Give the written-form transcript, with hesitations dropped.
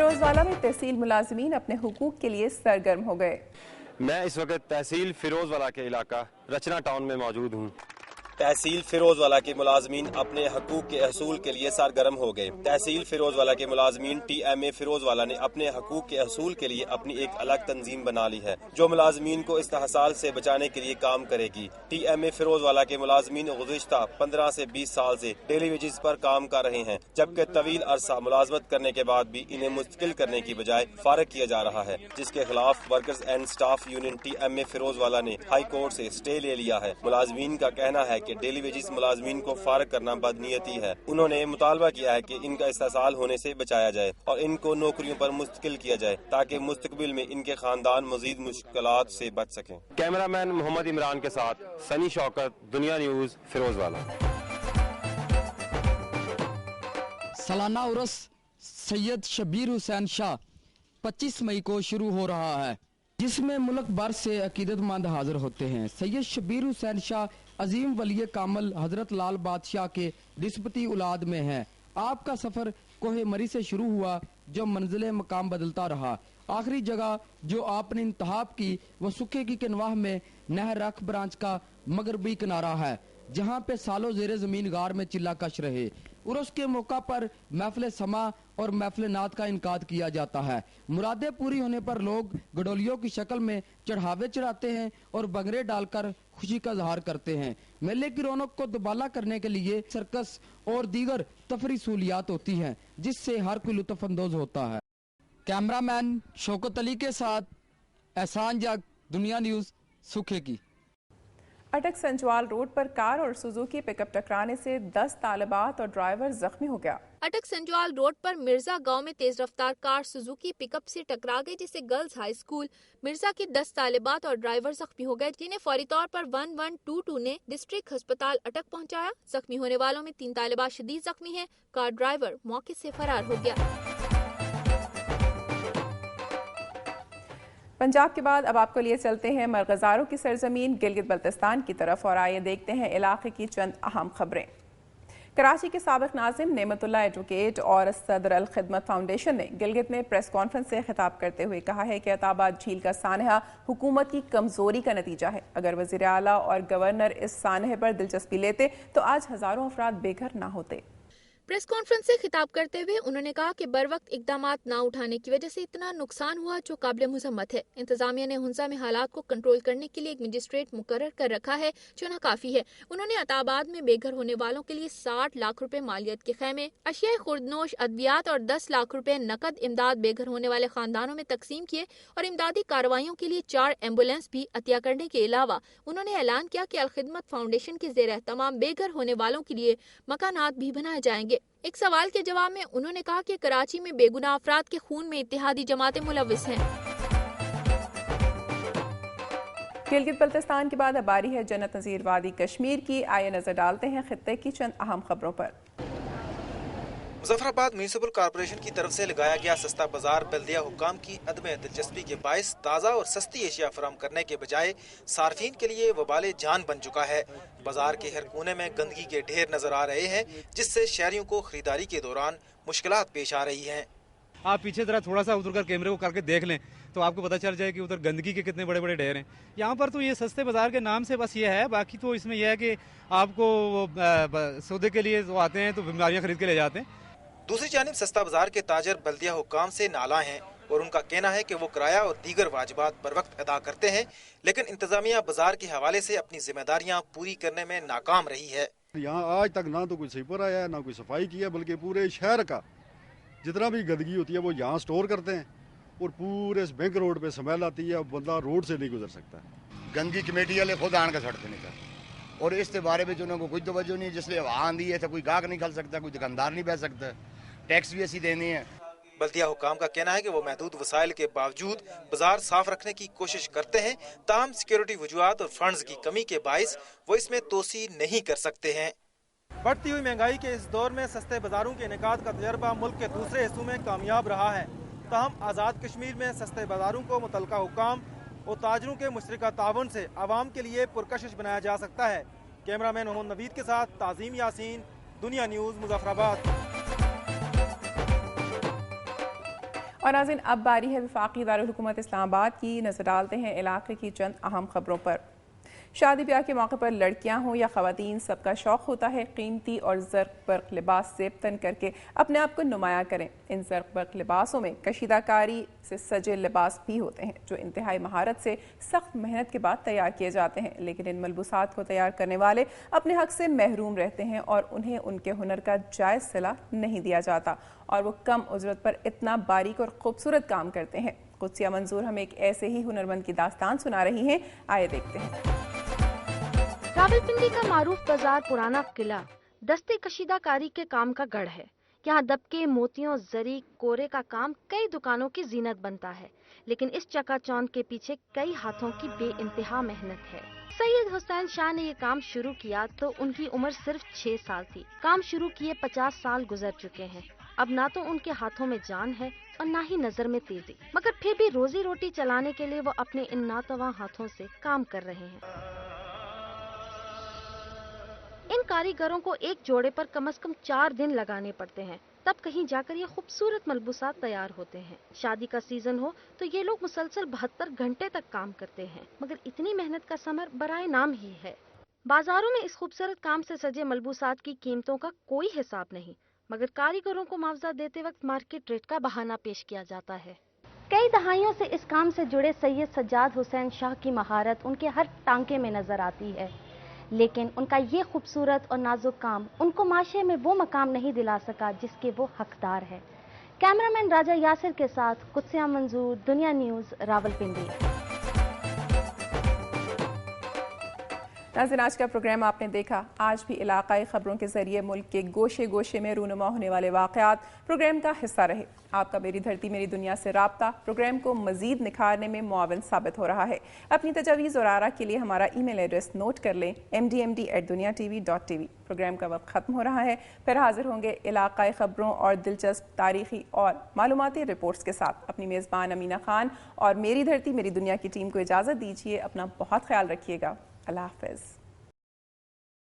फिरोजवाला में तहसील मुलाजमीन अपने हुकूक के लिए सरगर्म हो गए। मैं इस वक्त तहसील फिरोजवाला के इलाका रचना टाउन में मौजूद हूँ। तहसील फिरोजवाला के मुलाजमीन अपने हकूक के हसूल के लिए सरगर्म हो गए। तहसील फिरोजवाला के मुलाजमीन TMA फिरोजवाला ने अपने हकूक के हसूल के लिए अपनी एक अलग तंजीम बना ली है जो मुलाजमीन को इस्तेहसाल से बचाने के लिए काम करेगी। TMA फिरोजवाला के मुलाजमीन गुज़िश्ता 15 से 20 साल से डेली वेजेस पर काम कर रहे हैं, जबकि तवील अरसा मुलाजमत करने के बाद भी इन्हें मुस्तकिल करने की बजाय फारग किया जा रहा है, जिसके खिलाफ workers and staff union TMA Firozwala ने हाई कोर्ट से स्टे ले लिया है। मुलाजमीन का कहना है कि डेली वेजेस मुलाजमीन को फारग करना बदनीयती है। उन्होंने मुतालबा किया है कि इनका इस्तेहसाल होने से बचाया जाए और इनको नौकरियों पर मुस्तकिल किया जाए ताकि मुस्तकबिल में इनके खानदान मजीद मुश्किलात से बच सकें। कैमरामैन मोहम्मद इमरान के साथ सनी शौकत, दुनिया न्यूज, फिरोजवाला। सालाना उर्स सैयद शबीर हुसैन शाह 25 मई को शुरू हो रहा है, जिसमें मुल्क भर से अकीदतमंद हाजिर होते हैं। सैयद शबीर हुसैन शाह अजीम वली कामल हजरत लाल बादशाह के निस्बती औलाद में है। आपका सफर कोहे मरी से शुरू हुआ जो मंजिल मकाम बदलता रहा। आखिरी जगह जो आपने इंतहाब की वो सुखे की किनवाह में नहर रख ब्रांच का मगरबी किनारा है, जहाँ पे सालों जेरे जमीन गार में चिल्ला कश रहे। उर्स के मौका पर महफिल समा और महफिल नात का इनकाद किया जाता है। मुरादें पूरी होने पर लोग गडोलियों की शक्ल में चढ़ावे चढ़ाते हैं और बगरे डालकर खुशी का इजहार करते हैं। मेले की रौनक को दुबाला करने के लिए सर्कस और दीगर तफरी सहूलियात होती हैं, जिससे हर कोई लुत्फ अंदोज होता है। कैमरामैन शौकत अली के साथ एहसान जग, दुनिया न्यूज, सुखे की। अटक संजवाल रोड पर कार और सुजुकी पिकअप टकराने से 10 तालिबात और ड्राइवर जख्मी हो गया। अटक संजवाल रोड पर मिर्जा गांव में तेज रफ्तार कार सुजुकी पिकअप से टकरा गई, जिससे गर्ल्स हाई स्कूल मिर्जा की 10 तालिबात और ड्राइवर जख्मी हो गए, जिन्हें फौरी तौर पर 1122 ने डिस्ट्रिक्ट अस्पताल अटक पहुंचाया। जख्मी होने वालों में 3 तालिबात शदीद जख्मी हैं। कार ड्राइवर मौके से फरार हो गया। पंजाब के बाद अब आपको लिए चलते हैं मरगज़ारों की सरजमीन गिलगित बल्तिस्तान की तरफ और आइए देखते हैं इलाके की चंद अहम खबरें। कराची के साबिक नाजिम नेमतुल्लाह एडवोकेट और सदर अल खिदमत फाउंडेशन ने गिलगित में प्रेस कॉन्फ्रेंस से खिताब करते हुए कहा है कि अताबाद झील का सानहा हुकूमत की कमजोरी का नतीजा है। अगर वज़ीर आला और गवर्नर इस सानहे पर दिलचस्पी लेते तो आज हजारों अफराद बेघर ना होते। प्रेस कॉन्फ्रेंस से खिताब करते हुए उन्होंने कहा कि बर वक्त इकदामात ना उठाने की वजह से इतना नुकसान हुआ जो काबिल मुज़म्मत है। इंतजामिया ने हुंसा में हालात को कंट्रोल करने के लिए एक मजिस्ट्रेट मुकर्रर कर रखा है जो नाकाफी है। उन्होंने अताबाद में बेघर होने वालों के लिए 60 लाख रुपए मालियत के खैमे, अशिया खुर्दनोश, अद्वियात और 10 लाख रुपए नकद इमदाद बेघर होने वाले खानदानों में तकसीम किए और इमदादी कार्रवाइयों के लिए 4 एम्बुलेंस भी अतिया करने के अलावा उन्होंने ऐलान किया कि अल खिदमत फाउंडेशन के ज़ेर तमाम बेघर होने वालों के लिए मकानात भी बनाए जाएंगे। एक सवाल के जवाब में उन्होंने कहा कि कराची में बेगुनाह अफराद के खून में इत्तेहादी जमातें मुलविस हैं। गिलगित बल्तिस्तान के बाद अब बारी है जन्नत नज़ीर वादी कश्मीर की। आइए नजर डालते हैं खित्ते की चंद अहम खबरों पर। मुजफ्फराबाद म्यूनिसिपल कॉर्पोरेशन की तरफ से लगाया गया सस्ता बाजार बल्दिया हुक्काम की अदम दिलचस्पी के बायस ताज़ा और सस्ती एशिया फराहम करने के बजाय सार्फिन के लिए वबाले जान बन चुका है। बाजार के हर कोने में गंदगी के ढेर नजर आ रहे हैं, जिससे शहरियों को खरीदारी के दौरान मुश्किलात पेश आ रही हैं। आप पीछे जरा थोड़ा सा उतर कर कैमरे को करके देख लें तो आपको पता चल जाए कि उधर गंदगी के कितने बड़े बड़े ढेर हैं। यहाँ पर तो ये सस्ते बाजार के नाम से बस ये है, बाकी तो इसमें यह है कि आपको सौदे के लिए जो आते हैं तो बीमारियाँ खरीद के ले जाते हैं। दूसरी जानिब सस्ता बाजार के ताजर बल्दिया हुक्काम से नाला हैं और उनका कहना है कि वो किराया और दीगर वाजिबात बर वक्त अदा करते हैं, लेकिन इंतजामिया बाजार के हवाले से अपनी जिम्मेदारियां पूरी करने में नाकाम रही है। यहाँ आज तक ना तो कोई स्वीपर आया है, ना कोई सफाई की है, बल्कि पूरे शहर का जितना भी गंदगी होती है वो यहाँ स्टोर करते हैं और पूरे बैंक रोड पे स्मेल आती है, बंदा रोड से नहीं गुजर सकता। गंदगी कमेटी वाले खुद आन का सड़ते नहीं कर और इसके बारे में उन्होंने कोई तवज्जो नहीं, जिसलिए वहाँ आंधी है तो कोई गाहक नहीं खल सकता, कोई दुकानदार नहीं बह सकता, टैक्स भी ऐसी देनी है। बल्दिया हुकाम का कहना है कि वो महदूद वसाइल के बावजूद बाजार साफ रखने की कोशिश करते हैं, ताहम सिक्योरिटी वजूहात और फंड्स की कमी के बाइस वो इसमें तोसी नहीं कर सकते हैं। बढ़ती हुई महंगाई के इस दौर में सस्ते बाजारों के इनेकाद का तजर्बा मुल्क के दूसरे हिस्सों में कामयाब रहा है। ताहम आज़ाद कश्मीर में सस्ते बाजारों को मुतलका हुकाम और ताजरों के मुश्तरका तावन से आवाम के लिए पुरकशिश बनाया जा सकता है। कैमरामैन मोहम्मद नवीद के साथ ताज़ीम यासीन, दुनिया न्यूज़, मुजफ्फराबाद। और नाज़रीन, अब बारी है वफाकी दारुल हुकूमत इस्लाम आबाद की। नजर डालते हैं इलाके की चंद अहम खबरों पर। शादी ब्याह के मौके पर लड़कियां हों या ख़वातीन, सबका शौक़ होता है कीमती और ज़र्क बर्क लिबास ज़ेब तन करके अपने आप को नुमाया करें। इन ज़र्क बर्क लिबासों में कशीदाकारी से सजे लिबास भी होते हैं जो इंतहाई महारत से सख्त मेहनत के बाद तैयार किए जाते हैं, लेकिन इन मलबूसात को तैयार करने वाले अपने हक से महरूम रहते हैं और उन्हें उनके हुनर का जायज़ सिला नहीं दिया जाता और वो कम उजरत पर इतना बारीक और खूबसूरत काम करते हैं। कुदसिया मंजूर हमें एक ऐसे ही हुनरमंद की दास्तान सुना रही हैं, आइए देखते हैं। रावलपिंडी का मारूफ बाजार पुराना किला दस्ते कशीदाकारी के काम का गढ़ है। यहाँ दबके, मोतियों, जरी, कोरे का काम कई दुकानों की जीनत बनता है, लेकिन इस चकाचौंध के पीछे कई हाथों की बेइंतहा मेहनत है। सैयद हुसैन शाह ने ये काम शुरू किया तो उनकी उम्र सिर्फ 6 साल थी। काम शुरू किए 50 साल गुजर चुके हैं। अब ना तो उनके हाथों में जान है और ना ही नजर में तेजी, मगर फिर भी रोजी रोटी चलाने के लिए वो अपने इन नातवा हाथों से काम कर रहे हैं। इन कारीगरों को एक जोड़े पर कम से कम 4 दिन लगाने पड़ते हैं, तब कहीं जाकर ये खूबसूरत मलबूसात तैयार होते हैं। शादी का सीजन हो तो ये लोग मुसलसल 72 घंटे तक काम करते हैं, मगर इतनी मेहनत का समर बराए नाम ही है। बाजारों में इस खूबसूरत काम से सजे मलबूसात की कीमतों का कोई हिसाब नहीं, मगर कारीगरों को मुआवजा देते वक्त मार्केट रेट का बहाना पेश किया जाता है। कई दहाइयों से इस काम से जुड़े सैयद सज्जाद हुसैन शाह की महारत उनके हर टांके में नजर आती है, लेकिन उनका ये खूबसूरत और नाजुक काम उनको माशरे में वो मकाम नहीं दिला सका जिसके वो हकदार है। कैमरामैन राजा यासिर के साथ कुदसिया मंजूर, दुनिया न्यूज़, रावलपिंडी। नाज़रीन, आज का प्रोग्राम आपने देखा। आज भी इलाकाई खबरों के जरिए मुल्क के गोशे गोशे में रूनुमा होने वाले वाक़यात प्रोग्राम का हिस्सा रहे। आपका मेरी धरती मेरी दुनिया से राब्ता प्रोग्राम को मजीद निखारने में मुआविन साबित हो रहा है। अपनी तजावीज़ और आरा के लिए हमारा ईमेल एड्रेस नोट कर लें, mdmd@duniatv.tv। प्रोग्राम का वक्त ख़त्म हो रहा है, फिर हाजिर होंगे इलाकाई खबरों और दिलचस्प तारीखी और मालूमाती रिपोर्ट्स के साथ। अपनी मेज़बान अमीना खान और मेरी धरती मेरी दुनिया की टीम को इजाज़त दीजिए। अपना बहुत ख्याल रखिएगा। अल्लाह हाफ़िज़।